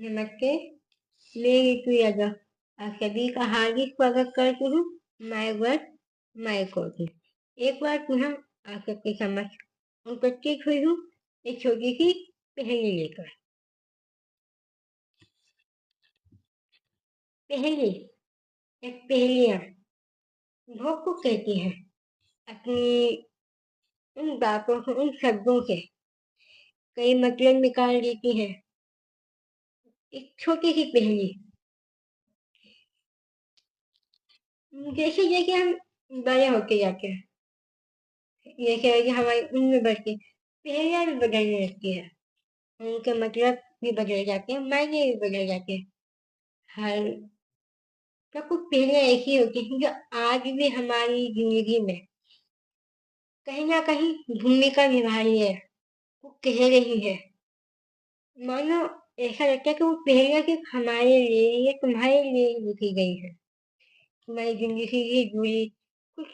नमस्ते। मैं ऋतु यादव आप सभी का हार्दिक स्वागत करती हूँ माय वर्ड माय कॉफी। एक बार पुनः आप सबके समक्ष उपस्थित हुई हूँ एक छोटी सी पहेली लेकर। पहेली एक पहेलियाँ भोग को कहती है अपनी उन बातों से उन शब्दों से कई मतलब निकाल देती है। एक छोटी सी पहेली जैसे जैसे हम बड़े होते जाते हैं जैसे जैसे हमारी उम्र बढ़ती पहेलियाँ भी बदलने लगती है। उनके मतलब भी बदल जाते हैं, मायने भी बदल जाते हैं। हर सब कुछ पहले ऐसी होती है जो आज भी हमारी जिंदगी में कहीं ना कहीं भूमिका निभा रही है, वो कह रही है। मानो ऐसा लगता है कि वो पहले सिर्फ हमारे लिए या तुम्हारे लिए लिखी गई है। तुम्हारी जिंदगी से जुड़ी कुछ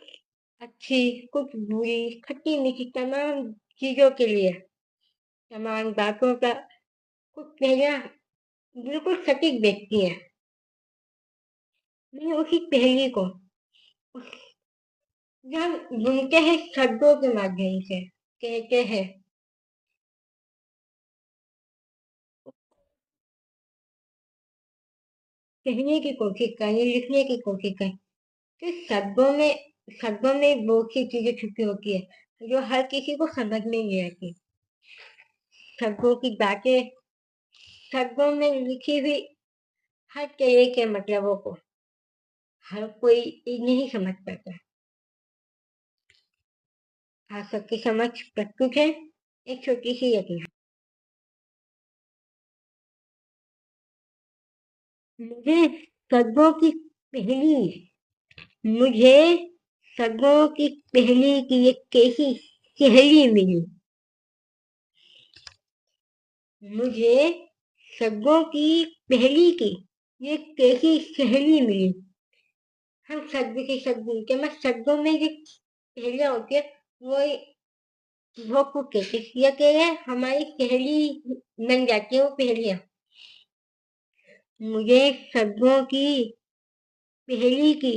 अच्छी कुछ बुरी खट्टी मीठी तमाम चीजों के लिए तमाम बातों का कुछ पहला बिल्कुल सटीक व्यक्ति है। मैंने उसी पहेली को हम बुनते हैं शब्दों के माध्यम से कहते हैं कहने की कोशिश करें लिखने की कोशिश करें कि शब्दों में बहुत सी चीजें छुपी होती है जो हर किसी को समझ में नहीं आती। शब्दों की बातें शब्दों में लिखी हुई हर तरह के मतलबों को हर कोई नहीं समझ पाता। आप सबकी समझ प्रस्तुत है एक छोटी सी यज्ञ। मुझे शब्दों की पहली मुझे सदियों की पहली की एक कैसी सहेली मिली। मुझे सदियों की पहली की ये कैसी सहेली मिली। हम शब्द से शब्द बोलते हैं, मैं शब्दों में जो पहेलियां होती है वो वो को कहते हैं या कह रहे हैं हमारी सहेली बन जाती है वो पहेलियां। मुझे शब्दों की पहेली की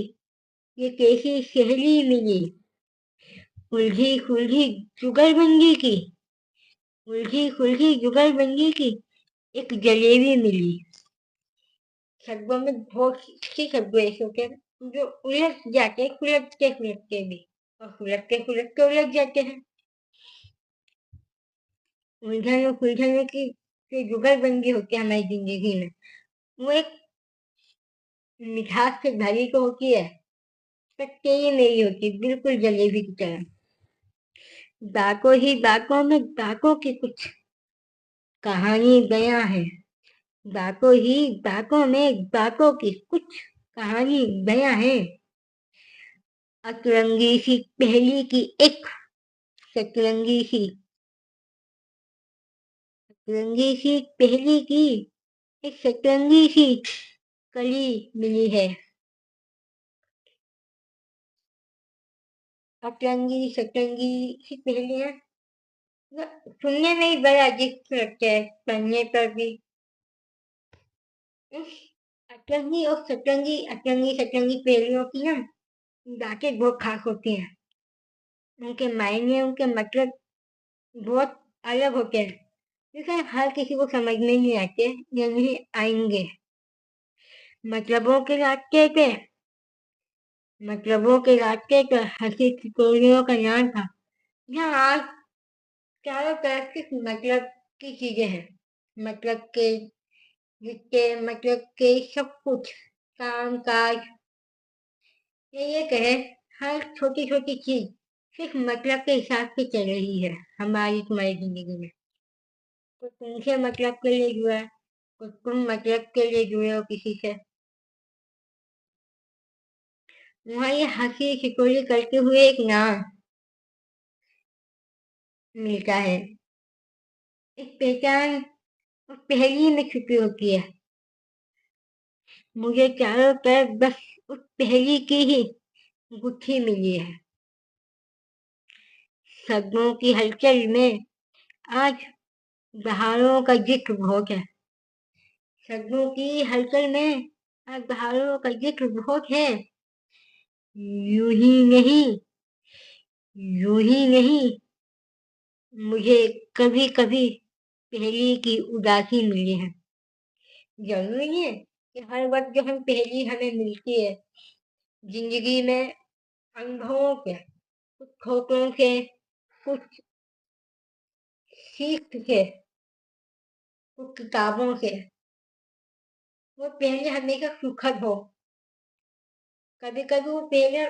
ये कैसी सहेली मिली। उलझी खुलझी जुगलबंदी की उलझी खुलझी जुगलबंदी की एक जलेबी मिली। शब्दों में बहुत से शब्द ऐसे होते हैं जो उलझ जाते हैं खुलटते भी और खुलटते उलझ जाते हैं। उलझन और सुलझन की जो जुगलबंदी होती है हमारी जिंदगी में वो एक मिठास से भरी तो होती है पर तेरी नहीं होती बिल्कुल जलेबी की तरह। दांतों ही दांतों में दांतों की कुछ कहानी बयां है। दांतों ही दांतों में दांतों की कुछ कहानी बयां है। अतरंगी सी पहली की एक सतरंगी सी सतरंगी सी पहली की एक सतरंगी सी कली मिली है। अतरंगी सतरंगी सी पहली है सुनने में ही बड़ा अजीब लगता है पढ़ने पर भी। उस अतरंगी सतरंगी पहेलियों की ना बातें बहुत खास होती हैं। उनके मायने उनके मतलब बहुत अलग होते हैं लेकिन हर किसी को समझ में नहीं आते या नहीं आएंगे। मतलबों के रास्ते पे मतलबों के रास्ते पे हंसी ठिठोलियों का नाम था। यहाँ आज चारों तरफ सिर्फ मतलब की चीजें हैं। मतलब के रिश्ते मतलब के सब कुछ काम काज ये कहे हर छोटी छोटी चीज सिर्फ मतलब के हिसाब से चल रही है हमारी तुम्हारी जिंदगी में। कोई तुमसे मतलब के लिए जुड़ा है कोई तुम मतलब के लिए जुड़े हो किसी से। वहाँ ये हंसी ठिठोली करते हुए एक नाम मिलता है। एक पहचान उस पहेली में छुपी होती है। मुझे चारों तरफ बस उस पहेली की ही गुत्थी मिली है। शब्दों की हलचल में आज बहारों का जिक्र बहुत है। शब्दों की हलचल में अखबारों का जिक्र बहुत है। यूं ही नहीं, यूं ही नहीं, मुझे कभी कभी पहेली की उदासी मिली है। जरूरी नहीं है कि हर वक्त जो हम पहेली हमें मिलती है। जिंदगी में अनुभवों के, कुछ ठोकरों के, कुछ सीख के, कुछ किताबों से, वो पहले हमेशा सुखद हो। कभी कभी वो पहले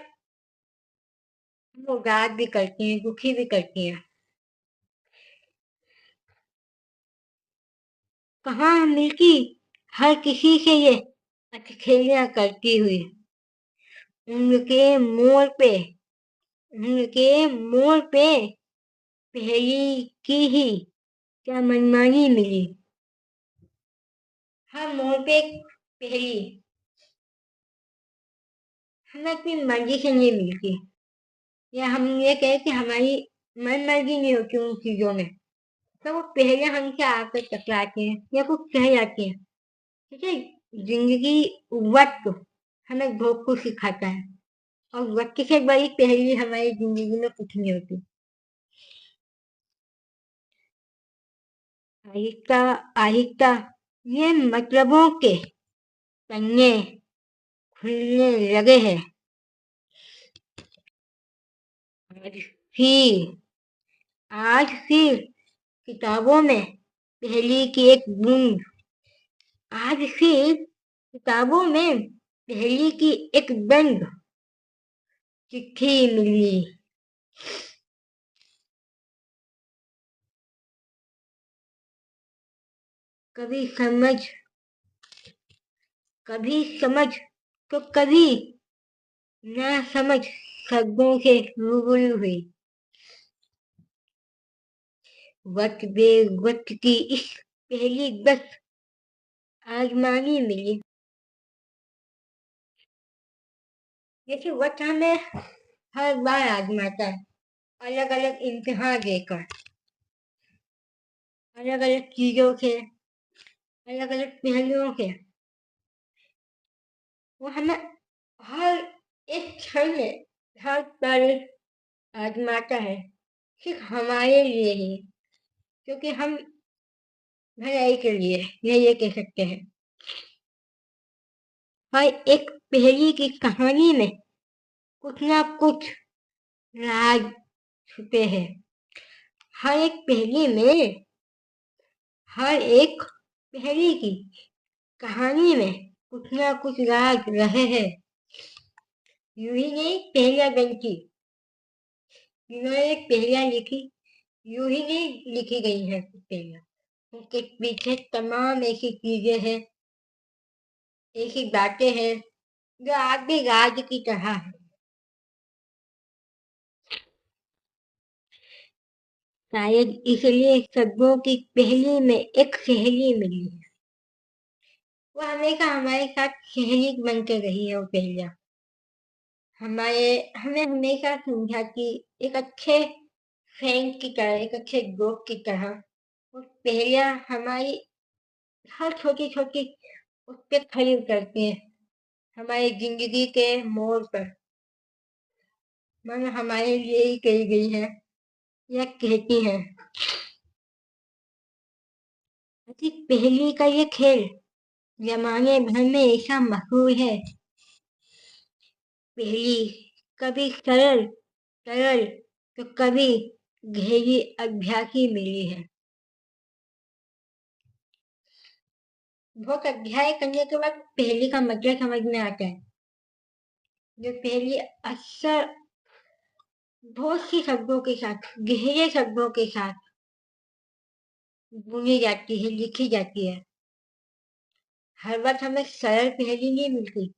उदास भी करती हैं, दुखी भी करती हैं। कहाँ मिलती हर किसी से ये अटखेलियां करती हुई। उनके मोड़ पे, उनके मोड़ पे पहेली की ही क्या मनमानी मिली। हर मोड़ पे एक पहेली हमें अपनी मर्जी से नहीं मिलती, या हम ये कहें कि हमारी मन मर्जी नहीं होती उन चीजों में। तो वो पहले हमसे आकर टकराते हैं या कुछ कह जाते हैं। ठीक है, जिंदगी वक्त हमें बहुत कुछ सिखाता है, और वक्त से बड़ी पहेली हमारी जिंदगी में कुछ नहीं होती। आहिस्ता आहिस्ता ये मतलबों के पन्ने खुलने लगे हैं। आज फिर आज फिर किताबों में पहेली की एक बूंद, आज फिर किताबों में पहेली की एक बंद चिट्ठी मिली। कभी समझ, कभी समझ, तो कभी ना समझ शब्दों से रूबरू हुई। वक्त बे वक्त की इस पहली बस आजमानी मिली। जैसे वक्त हमें हर बार आजमाता है, अलग अलग इम्तिहान देकर, अलग अलग चीजों से, अलग अलग पहलुओं से। वो हमें हर एक क्षण में, हर पल आजमाता है, सिर्फ हमारे लिए ही, क्योंकि हम भलाई के लिए ये कह सकते हैं। हर एक पहेली की कहानी में कुछ ना कुछ राज छुपे हैं। हर एक पहेली में, हर एक पहेली की कहानी में कुछ ना कुछ राज रहे हैं। यूं ही नहीं पहेलियां बनती, जिन्होंने एक पहेलियां लिखी, यूं ही नहीं लिखी गई है पहेलियां। उनके पीछे तमाम ऐसी चीजें हैं, ऐसी बातें हैं जो आज भी राज की तरह है। शायद इसलिए शब्दों की पहेली में एक सहेली मिली है। वो हमेशा हमारे साथ सहेली बनकर रही है वो पहेलियां। हमारे हमें हमेशा समझाती, एक अच्छे फ्रेंड की तरह, एक अच्छे दोस्त की तरह। वो पहेलियां हमारी हर छोटी छोटी उस पे खड़ी उतरती हैं, हमारी जिंदगी के मोड़ पर, मानो हमारे लिए ही कही गई है या कहती है। पहेली का ये खेल जमाने भर में ऐसा मशहूर है। पहेली कभी सरल सरल तो कभी गहरी अभ्यासी मिली है। बहुत अध्याय करने के बाद पहेली का मतलब समझ में आता है। जो पहेली अक्सर बहुत सी शब्दों के साथ, गहरे शब्दों के साथ बुनी जाती है, लिखी जाती है। हर बार हमें सरल पहेली नहीं मिलती।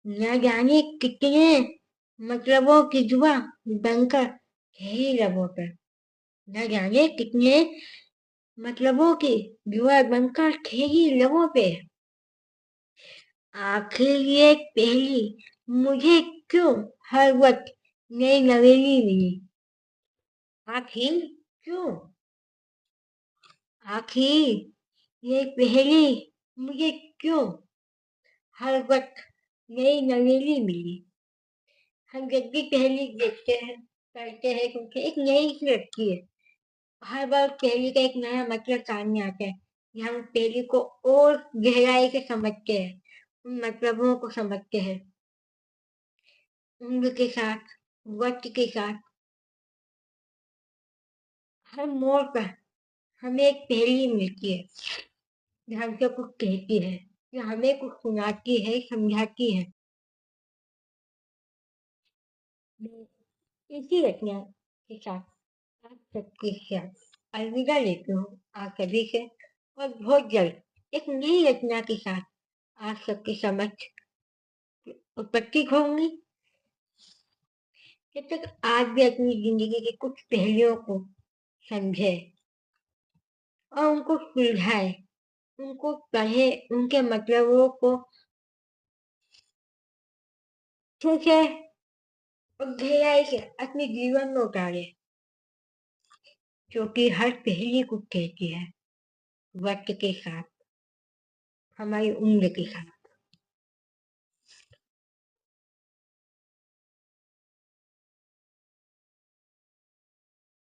न जाने कितने मतलबों की जुआ बनकर गहरी लबों पर, न जाने कितने मतलबों की जुआ बनकर गहरी लबों पे। आखिर ये पहेली मुझे क्यों हर वक्त नई नवेली मिली। आखिर क्यों, आखिर ये पहेली मुझे क्यों हर वक्त नई नवेली मिली। हम जब भी पहेली देखते हैं पढ़ते हैं क्योंकि एक नई सी लगती है। हर बार पहेली का एक नया मतलब सामने आता है कि हम पहेली को और गहराई से समझते हैं, उन मतलबों को समझते हैं। उम्र के साथ, वक्त के साथ, हर मोड़ पर हमें एक पहेली मिलती है जो हमसे कुछ कहती है, जो हमें कुछ सुनाती है, समझाती है। मैं इसी रचना के साथ आप सबके साथ अलविदा लेती हूँ, आप सभी से, और बहुत जल्द एक नई रचना के साथ आप सबके समक्ष उपस्थित होंगी। जब तक आप भी अपनी जिंदगी के कुछ पहलुओं को समझे और उनको सुलझाए, उनको पढ़े, उनके मतलबों को सोचे और गहराई से अपने जीवन में उतारे, क्योंकि हर पहेली को कहती है वक्त के साथ, हमारी उम्र के साथ।